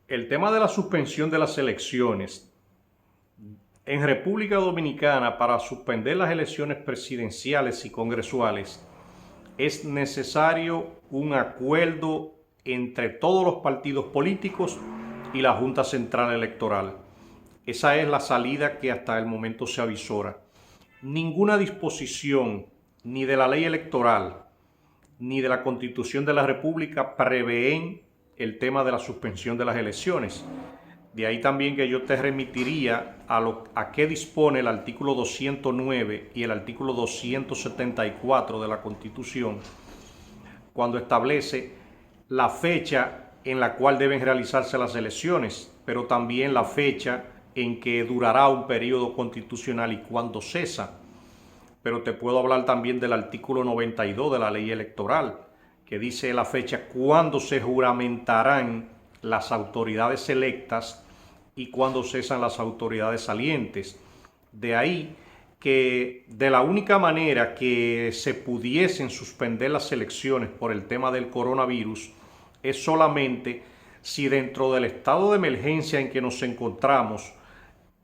El tema de la suspensión de las elecciones en República Dominicana, para suspender las elecciones presidenciales y congresuales, es necesario un acuerdo entre todos los partidos políticos y la Junta Central Electoral. Esa es la salida que hasta el momento se avisora. Ninguna disposición, ni de la ley electoral, ni de la Constitución de la República, prevén el tema de la suspensión de las elecciones. De ahí también que yo te remitiría a qué dispone el artículo 209 y el artículo 274 de la Constitución, cuando establece la fecha en la cual deben realizarse las elecciones, pero también la fecha en que durará un periodo constitucional y cuándo cesa. Pero te puedo hablar también del artículo 92 de la ley electoral, que dice la fecha cuándo se juramentarán las autoridades electas y cuándo cesan las autoridades salientes. De ahí que de la única manera que se pudiesen suspender las elecciones por el tema del coronavirus es solamente si dentro del estado de emergencia en que nos encontramos,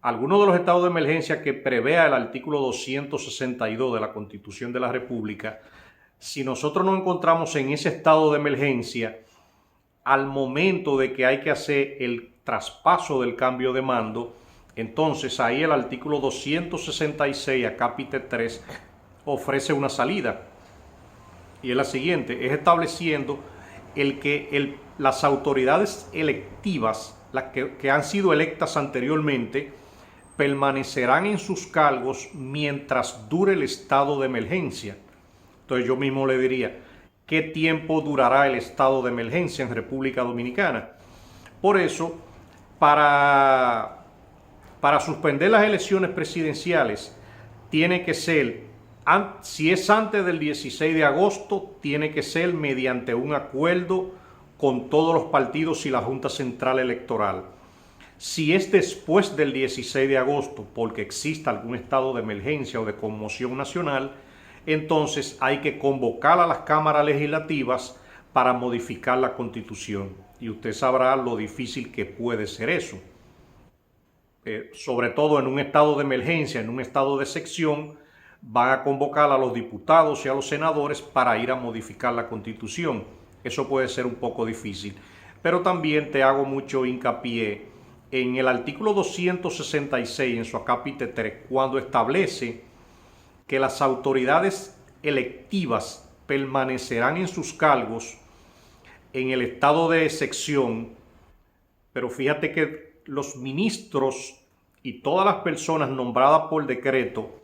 alguno de los estados de emergencia que prevea el artículo 262 de la Constitución de la República, si nosotros nos encontramos en ese estado de emergencia, al momento de que hay que hacer el traspaso del cambio de mando, entonces ahí el artículo 266 a capítulo 3 ofrece una salida. Y es la siguiente, es estableciendo las autoridades electivas, las que han sido electas anteriormente, permanecerán en sus cargos mientras dure el estado de emergencia. Entonces yo mismo le diría, ¿qué tiempo durará el estado de emergencia en República Dominicana? Por eso, para suspender las elecciones presidenciales, tiene que ser, si es antes del 16 de agosto, tiene que ser mediante un acuerdo con todos los partidos y la Junta Central Electoral. Si es después del 16 de agosto, porque exista algún estado de emergencia o de conmoción nacional, entonces hay que convocar a las cámaras legislativas para modificar la Constitución. Y usted sabrá lo difícil que puede ser eso. Sobre todo en un estado de emergencia, en un estado de excepción, van a convocar a los diputados y a los senadores para ir a modificar la Constitución. Eso puede ser un poco difícil. Pero también te hago mucho hincapié en el artículo 266, en su acápite 3, cuando establece que las autoridades electivas permanecerán en sus cargos en el estado de excepción, pero fíjate que los ministros y todas las personas nombradas por decreto,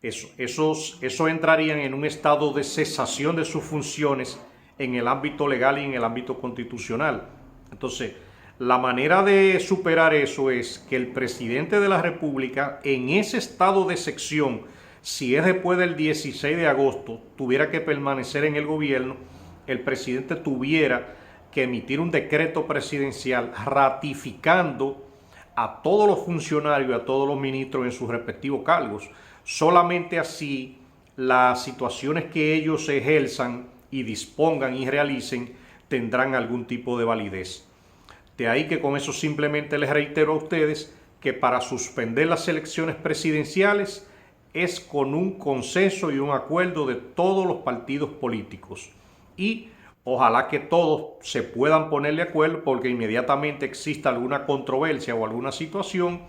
eso entrarían en un estado de cesación de sus funciones en el ámbito legal y en el ámbito constitucional. Entonces, la manera de superar eso es que el presidente de la República, en ese estado de excepción, si es después del 16 de agosto, tuviera que permanecer en el gobierno, el presidente tuviera que emitir un decreto presidencial ratificando a todos los funcionarios y a todos los ministros en sus respectivos cargos. Solamente así las situaciones que ellos ejerzan y dispongan y realicen tendrán algún tipo de validez. De ahí que con eso simplemente les reitero a ustedes que para suspender las elecciones presidenciales es con un consenso y un acuerdo de todos los partidos políticos. Y ojalá que todos se puedan poner de acuerdo, porque inmediatamente exista alguna controversia o alguna situación,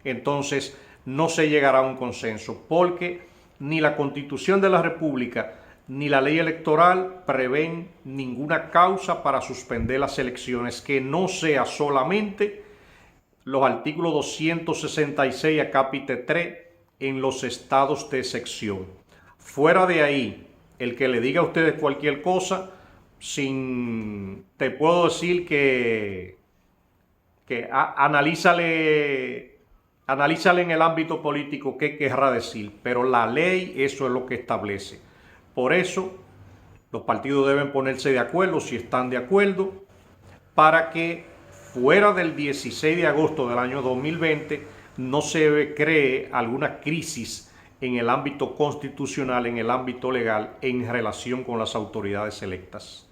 entonces no se llegará a un consenso, porque ni la Constitución de la República ni la ley electoral prevén ninguna causa para suspender las elecciones que no sea solamente los artículos 266 a capítulo 3 en los estados de excepción. Fuera de ahí, el que le diga a ustedes cualquier cosa, te puedo decir que analízale en el ámbito político qué querrá decir, pero la ley eso es lo que establece. Por eso, los partidos deben ponerse de acuerdo, si están de acuerdo, para que fuera del 16 de agosto del año 2020 no se cree alguna crisis en el ámbito constitucional, en el ámbito legal, en relación con las autoridades electas.